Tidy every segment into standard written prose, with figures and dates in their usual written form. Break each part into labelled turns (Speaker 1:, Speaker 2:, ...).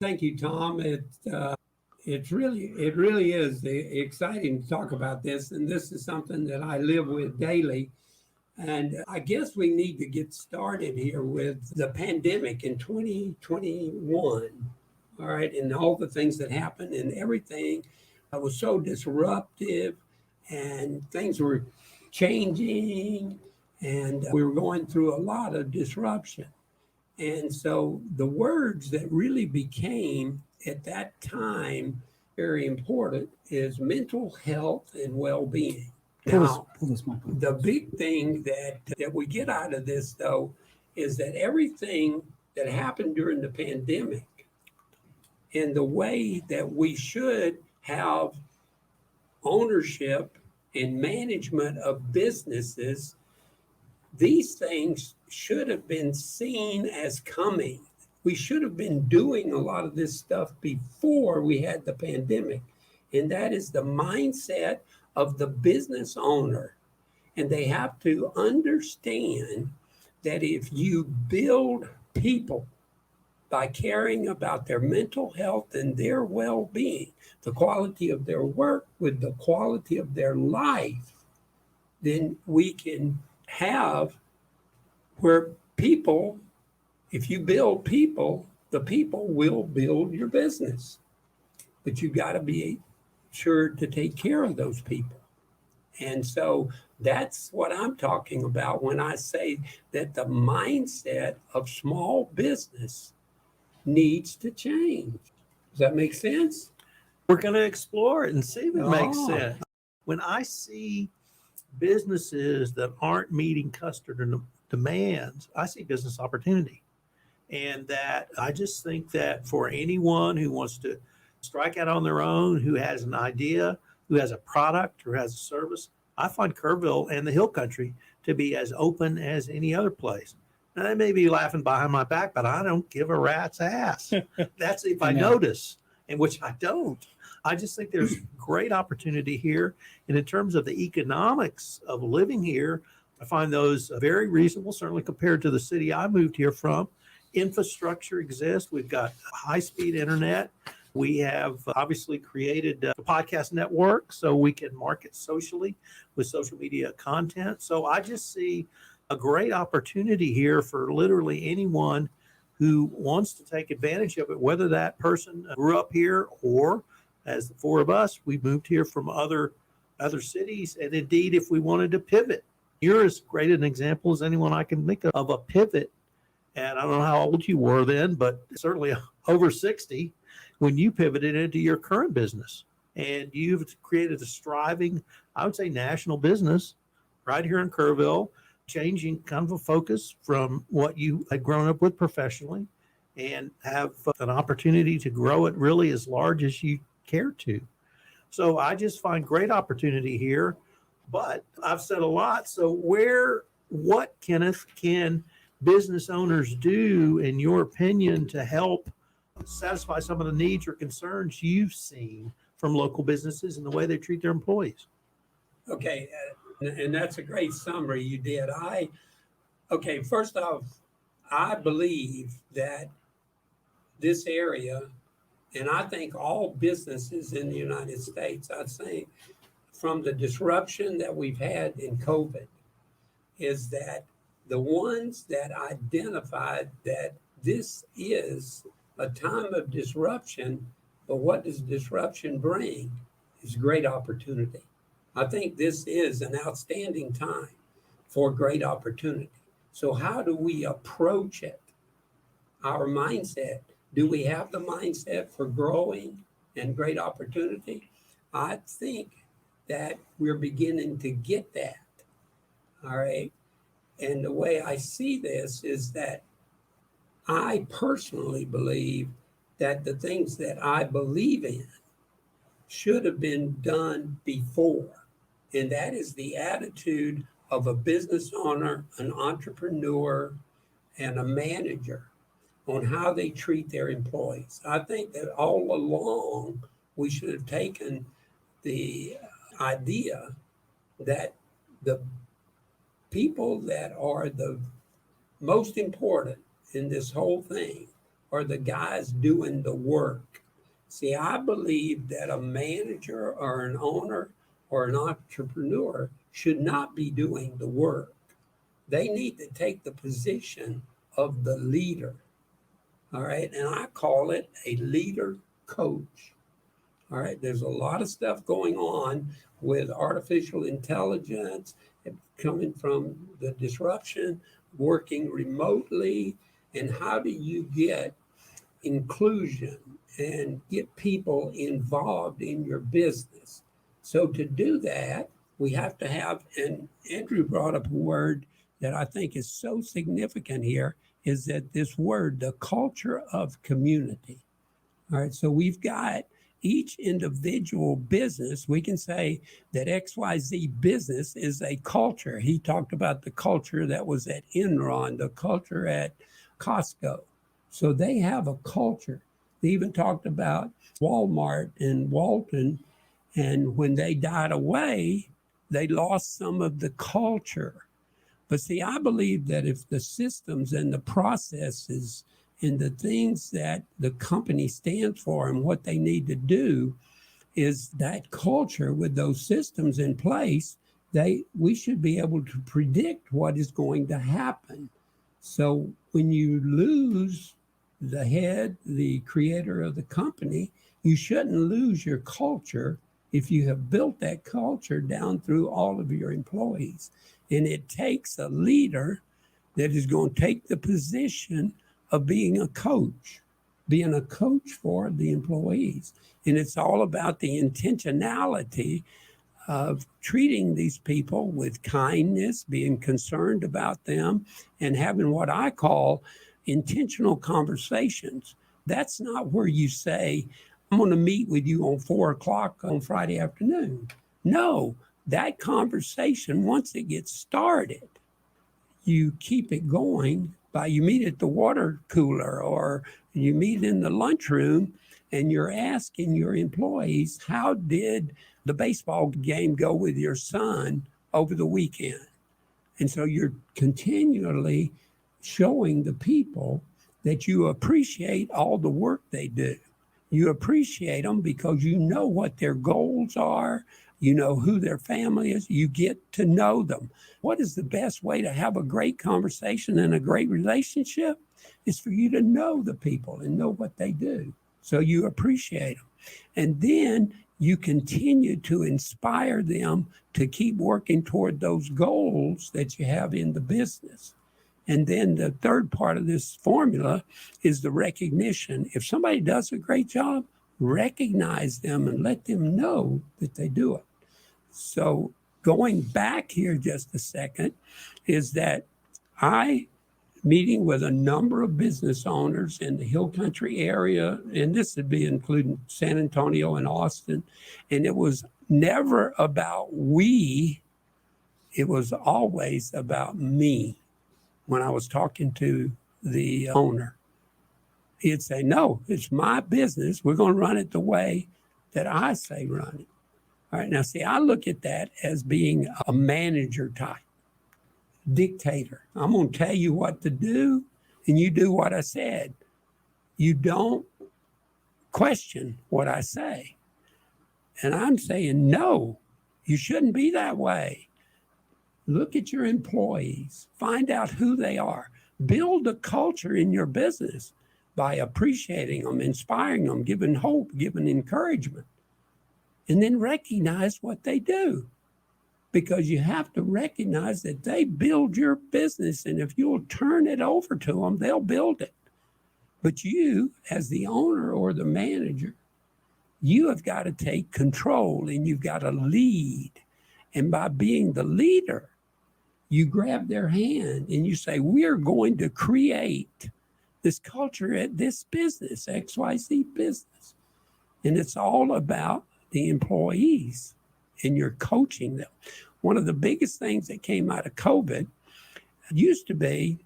Speaker 1: Thank you, Tom. It really is exciting to talk about this, and this is something that I live with daily. And I guess we need to get started here with the pandemic in 2021. All right, and all the things that happened, and everything was so disruptive, and things were changing, and we were going through a lot of disruption. And so the words that really became at that time very important is mental health and well-being. Now, the big thing that we get out of this, though, is that everything that happened during the pandemic and the way that we should have ownership and management of businesses, these things should have been seen as coming. We should have been doing a lot of this stuff before we had the pandemic. And that is the mindset of the business owner. And they have to understand that if you build people by caring about their mental health and their well-being, the quality of their work with the quality of their life, then we can have where people, if you build people, the people will build your business. But you got to be sure to take care of those people. And so that's what I'm talking about when I say that the mindset of small business needs to change. Does that make sense?
Speaker 2: We're going to explore it and see if it makes sense. When I see businesses that aren't meeting customer demands, I see business opportunity. And that I just think that for anyone who wants to strike out on their own, who has an idea, who has a product or has a service, I find Kerrville and the Hill Country to be as open as any other place. Now, they may be laughing behind my back, but I don't give a rat's ass. That's if I notice, and which I don't. I just think there's great opportunity here. And in terms of the economics of living here, I find those very reasonable, certainly compared to the city I moved here from. Infrastructure exists. We've got high-speed internet. We have obviously created a podcast network so we can market socially with social media content. So I just see a great opportunity here for literally anyone who wants to take advantage of it, whether that person grew up here or, as the four of us, we moved here from other cities. And indeed, if we wanted to pivot, you're as great an example as anyone I can think of a pivot. And I don't know how old you were then, but certainly over 60 when you pivoted into your current business. And you've created a striving, I would say, national business right here in Kerrville, changing kind of a focus from what you had grown up with professionally and have an opportunity to grow it really as large as you care to. So I just find great opportunity here, but I've said a lot. So what, Kenneth, can business owners do, in your opinion, to help satisfy some of the needs or concerns you've seen from local businesses and the way they treat their employees?
Speaker 1: Okay, and that's a great summary you did. First off, I believe that this area, and I think all businesses in the United States, I'd say from the disruption that we've had in COVID, is that the ones that identified that this is a time of disruption, but what does disruption bring is great opportunity. I think this is an outstanding time for great opportunity. So how do we approach it? Our mindset. Do we have the mindset for growing and great opportunity? I think that we're beginning to get that. All right. And the way I see this is that I personally believe that the things that I believe in should have been done before. And that is the attitude of a business owner, an entrepreneur, and a manager on how they treat their employees. I think that all along we should have taken the idea that the people that are the most important in this whole thing or the guys doing the work? See, I believe that a manager or an owner or an entrepreneur should not be doing the work. They need to take the position of the leader. All right. And I call it a leader coach. All right. There's a lot of stuff going on with artificial intelligence coming from the disruption, working remotely. And how do you get inclusion and get people involved in your business? So to do that, we have to have, and Andrew brought up a word that I think is so significant here, is that this word, the culture of community. All right, so we've got each individual business. We can say that XYZ business is a culture. He talked about the culture that was at Enron, the culture at Costco. So they have a culture. They even talked about Walmart and Walton. And when they died away, they lost some of the culture. But see, I believe that if the systems and the processes and the things that the company stands for and what they need to do is that culture with those systems in place, we should be able to predict what is going to happen. So when you lose the head, the creator of the company, you shouldn't lose your culture if you have built that culture down through all of your employees. And it takes a leader that is going to take the position of being a coach for the employees. And it's all about the intentionality of treating these people with kindness, being concerned about them, and having what I call intentional conversations. That's not where you say, I'm going to meet with you on 4:00 on Friday afternoon. No, that conversation, once it gets started, you keep it going by you meet at the water cooler or you meet in the lunchroom and you're asking your employees, how did the baseball game go with your son over the weekend? And so you're continually showing the people that you appreciate all the work they do. You appreciate them because you know what their goals are. You know who their family is. You get to know them. What is the best way to have a great conversation and a great relationship? Is for you to know the people and know what they do. So you appreciate them. And then you continue to inspire them to keep working toward those goals that you have in the business. And then the third part of this formula is the recognition. If somebody does a great job, recognize them and let them know that they do it. So going back here just a second is that meeting with a number of business owners in the Hill Country area, and this would be including San Antonio and Austin, and it was never about we, it was always about me. When I was talking to the owner, he'd say, no, it's my business. We're going to run it the way that I say run it. All right. Now, see, I look at that as being a manager type, dictator. I'm going to tell you what to do, and you do what I said. You don't question what I say. And I'm saying, no, you shouldn't be that way. Look at your employees, find out who they are, build a culture in your business by appreciating them, inspiring them, giving hope, giving encouragement, and then recognize what they do. Because you have to recognize that they build your business, and if you'll turn it over to them, they'll build it. But you, as the owner or the manager, you have got to take control and you've got to lead. And by being the leader, you grab their hand and you say, we're going to create this culture at this business, XYZ business. And it's all about the employees, and you're coaching them. One of the biggest things that came out of COVID used to be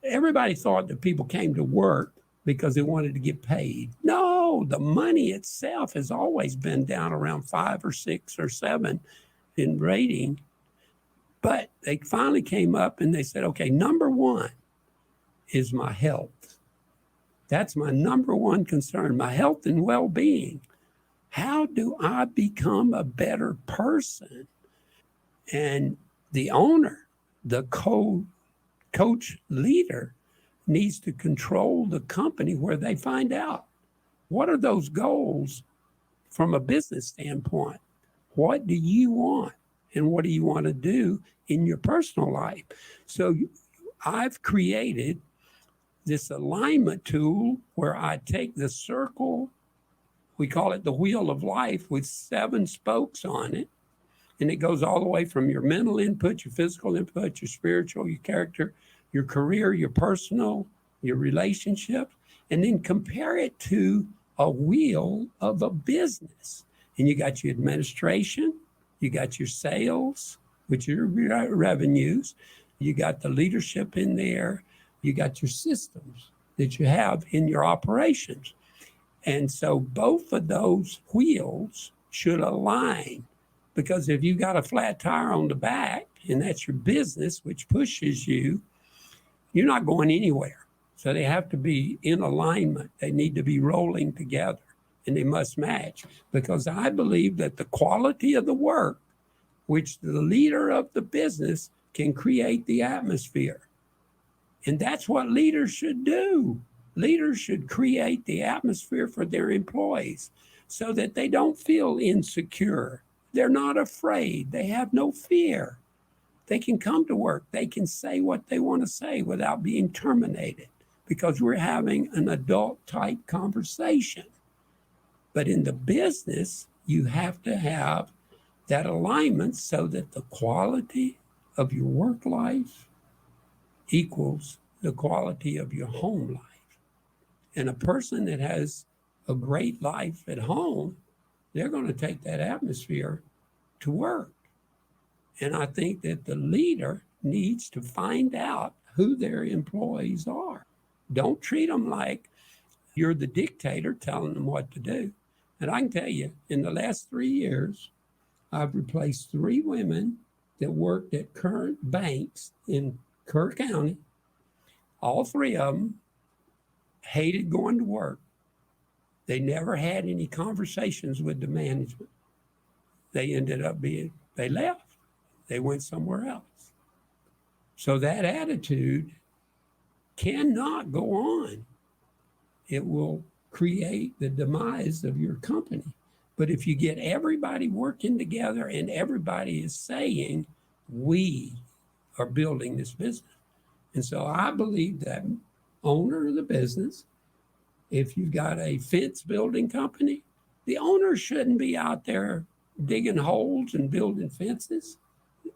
Speaker 1: everybody thought that people came to work because they wanted to get paid. No, the money itself has always been down around 5 or 6 or 7 in rating. But they finally came up and they said, okay, number one is my health. That's my number one concern, my health and well-being. How do I become a better person? And the owner, the coach leader, needs to control the company where they find out what are those goals from a business standpoint. What do you want? And what do you want to do in your personal life? So I've created this alignment tool where I take the circle, we call it the wheel of life, with 7 spokes on it. And it goes all the way from your mental input, your physical input, your spiritual, your character, your career, your personal, your relationships, and then compare it to a wheel of a business. And you got your administration, you got your sales, which are your revenues, you got the leadership in there, you got your systems that you have in your operations. And so both of those wheels should align, because if you've got a flat tire on the back and that's your business, which pushes you, you're not going anywhere. So they have to be in alignment. They need to be rolling together and they must match, because I believe that the quality of the work, which the leader of the business can create the atmosphere. And that's what leaders should do. Leaders should create the atmosphere for their employees so that they don't feel insecure. They're not afraid. They have no fear. They can come to work. They can say what they want to say without being terminated, because we're having an adult type conversation. But in the business, you have to have that alignment so that the quality of your work life equals the quality of your home life. And a person that has a great life at home, they're going to take that atmosphere to work. And I think that the leader needs to find out who their employees are. Don't treat them like you're the dictator telling them what to do. And I can tell you, in the last 3 years, I've replaced 3 women that worked at current banks in Kerr County. All 3 of them hated going to work. They never had any conversations with the management. They ended up they left. They went somewhere else. So that attitude cannot go on. It will create the demise of your company. But if you get everybody working together and everybody is saying, we are building this business. And so I believe that owner of the business, if you've got a fence building company, the owner shouldn't be out there digging holes and building fences.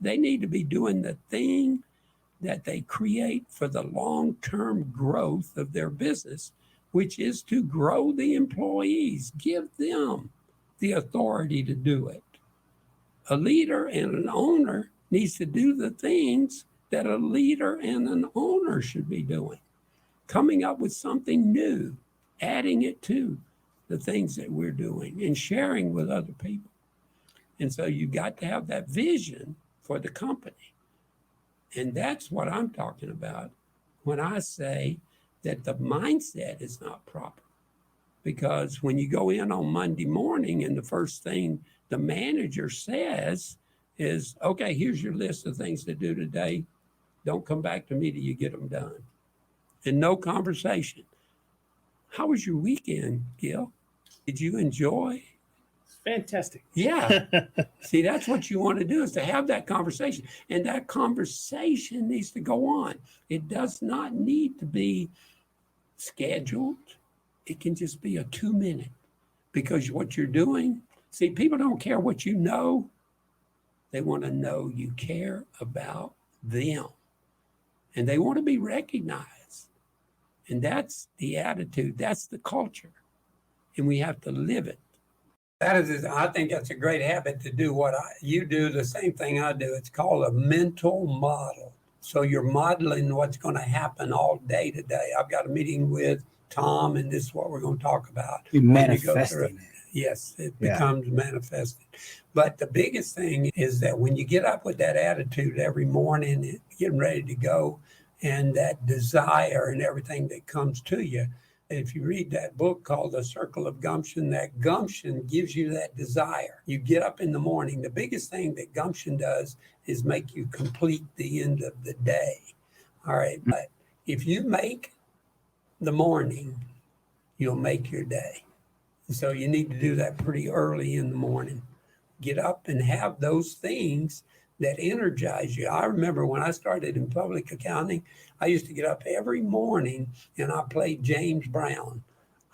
Speaker 1: They need to be doing the thing that they create for the long-term growth of their business, which is to grow the employees, give them the authority to do it. A leader and an owner needs to do the things that a leader and an owner should be doing, coming up with something new, adding it to the things that we're doing and sharing with other people. And so you got to have that vision for the company. And that's what I'm talking about when I say that the mindset is not proper. Because when you go in on Monday morning and the first thing the manager says is, okay, here's your list of things to do today. Don't come back to me till you get them done. And no conversation. How was your weekend, Gil? Did you enjoy?
Speaker 3: Fantastic.
Speaker 1: Yeah. See, that's what you want to do, is to have that conversation. And that conversation needs to go on. It does not need to be scheduled. It can just be a 2-minute, because what you're doing, see, people don't care what you know. They want to know you care about them. And they want to be recognized. And that's the attitude. That's the culture. And we have to live it. I think that's a great habit to do what you do, the same thing I do. It's called a mental model. So you're modeling what's going to happen all day today. I've got a meeting with Tom, and this is what we're going to talk about.
Speaker 4: You're manifesting it.
Speaker 1: Yes, it becomes manifested. But the biggest thing is that when you get up with that attitude every morning, getting ready to go, and that desire and everything that comes to you, If you read that book called The Circle of Gumption, that gumption gives you that desire. You get up in the morning. The biggest thing that gumption does is make you complete the end of the day. All right. But if you make the morning, you'll make your day. So you need to do that pretty early in the morning. Get up and have those things that energize you. I remember when I started in public accounting, I used to get up every morning and I played James Brown.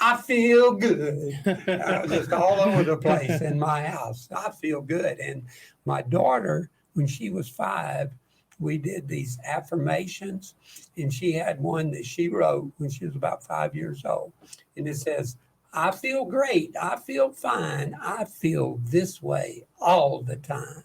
Speaker 1: I feel good. I was just all over the place in my house. I feel good. And my daughter, when she was 5, we did these affirmations, and she had one that she wrote when she was about 5 years old. And it says, I feel great. I feel fine. I feel this way all the time.